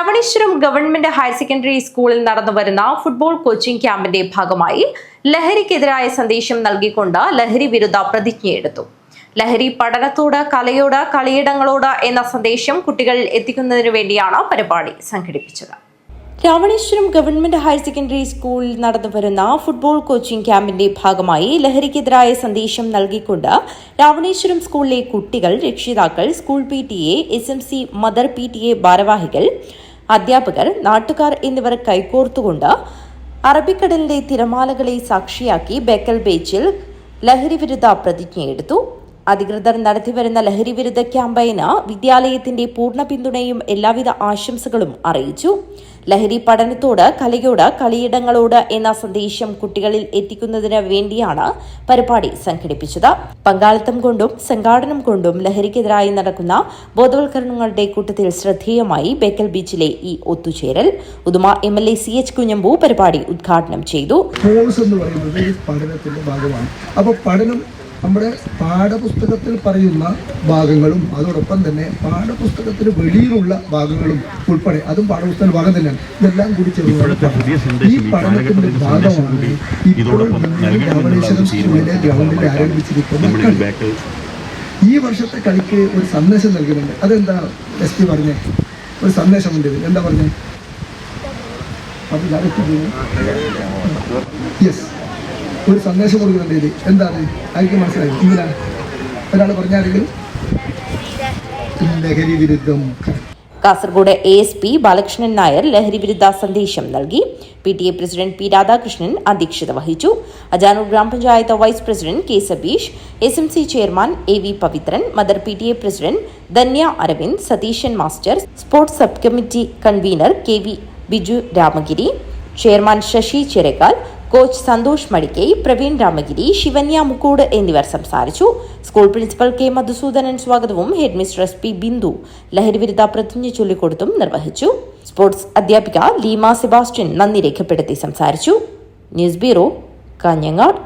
Raveneshwaram government higher secondary സ്കൂളിൽ നടന്നുവരുന്ന football coaching ക്യാമ്പിന്റെ ഭാഗമായി ലഹരിക്കെതിരായ സന്ദേശം നൽകിക്കൊണ്ട് ലഹരി വിരുദ്ധ പ്രതിജ്ഞയെടുത്തു. ലഹരി പഠനത്തോട്, കലയോട്, കളിയിടങ്ങളോട് എന്ന സന്ദേശം കുട്ടികളിൽ എത്തിക്കുന്നതിനു വേണ്ടിയാണ് പരിപാടി സംഘടിപ്പിച്ചത്. രാവണേശ്വരം ഗവൺമെന്റ് ഹയർ സെക്കൻഡറി സ്കൂളിൽ നടന്നുവരുന്ന ഫുട്ബോൾ കോച്ചിംഗ് ക്യാമ്പിന്റെ ഭാഗമായി ലഹരിക്കെതിരായ സന്ദേശം നൽകിക്കൊണ്ട് രാവണേശ്വരം സ്കൂളിലെ കുട്ടികൾ, രക്ഷിതാക്കൾ, school PTA, SMC, mother PTA ഭാരവാഹികൾ, അധ്യാപകർ, നാട്ടുകാർ എന്നിവർ കൈകോർത്തുകൊണ്ട് അറബിക്കടലിന്റെ തിരമാലകളെ സാക്ഷിയാക്കി ബേക്കൽ ബീച്ചിൽ ലഹരിവിരുദ്ധ പ്രതിജ്ഞയെടുത്തു. അധികൃതർ നടത്തിവരുന്ന ലഹരിവിരുദ്ധ ക്യാമ്പയിന് വിദ്യാലയത്തിന്റെ പൂർണ്ണ പിന്തുണയും എല്ലാവിധ ആശംസകളും അറിയിച്ചു. ലഹരി പഠനത്തോട്, കലയോട്, കളിയിടങ്ങളോട് എന്ന സന്ദേശം കുട്ടികളിൽ എത്തിക്കുന്നതിന് വേണ്ടിയാണ് പരിപാടി സംഘടിപ്പിച്ചത്. പങ്കാളിത്തം കൊണ്ടും സംഘാടനം കൊണ്ടും ലഹരിക്കെതിരായി നടക്കുന്ന ബോധവൽക്കരണങ്ങളുടെ കൂട്ടത്തിൽ ശ്രദ്ധേയമായി ബേക്കൽ ബീച്ചിലെ ഈ ഒത്തുചേരൽ. ഉദുമ MLA CH കുഞ്ഞമ്പു പരിപാടി ഉദ്ഘാടനം ചെയ്തു. നമ്മുടെ പാഠപുസ്തകത്തിൽ പറയുന്ന ഭാഗങ്ങളും അതോടൊപ്പം തന്നെ പാഠപുസ്തകത്തിന് വെളിയിലുള്ള ഭാഗങ്ങളും ഉൾപ്പെടെ, അതും പാഠപുസ്തക ഭാഗം തന്നെയാണ്. ഇതെല്ലാം കൂടി ചേർന്ന് ഈ പഠനത്തിന്റെ ഭാഗമാണ് ഇപ്പോൾ രാവണേശ്വരം സ്കൂളിലെ ഗ്രൗണ്ടിൽ ആരംഭിച്ചിരിക്കുന്ന ഈ വർഷത്തെ കളിക്ക് ഒരു സന്ദേശം നൽകുന്നുണ്ട്. അതെന്താ SP പറഞ്ഞേ? ഒരു സന്ദേശമുണ്ട്. എന്താ പറഞ്ഞേ? യെസ്, ഒരു സന്ദേശം കൊടുക്കുന്നുണ്ട്. എന്താണ്? ആയിരിക്കും മനസ്സിലായി. എന്തിനാണ് ഒരാൾ പറഞ്ഞാരെങ്കിലും ലഹരി വിരുദ്ധം. കാസർഗോഡ് ASP ബാലകൃഷ്ണൻ നായർ ലഹരി വിരുദ്ധ സന്ദേശം നൽകി. PTA പ്രസിഡന്റ് P രാധാകൃഷ്ണൻ അധ്യക്ഷത വഹിച്ചു. അജാനൂർ ഗ്രാമപഞ്ചായത്ത് vice president K Sabeesh, SMC chairman AV Pavithran, mother PTA president Dhanya Aravind, Satheesan master, sports sub committee convener KV Biju Ramagiri, chairman Sasi Chirakkal, coach Santhosh Madikkai, Praveen Ramagiri, Shivanya Mukkoodu എന്നിവർ സംസാരിച്ചു. സ്കൂൾ പ്രിൻസിപ്പൽ K മധുസൂദനൻ സ്വാഗതവും ഹെഡ് മിസ്റ്റർ SP ബിന്ദു ലഹരിവിരുദ്ധ പ്രതിജ്ഞ ചൊല്ലിക്കൊടുത്തും നിർവഹിച്ചു. സ്പോർട്സ് അധ്യാപിക ലീമ സെബാസ്റ്റ്യൻ നന്ദി രേഖപ്പെടുത്തി സംസാരിച്ചു. News bureau, Kanhangad.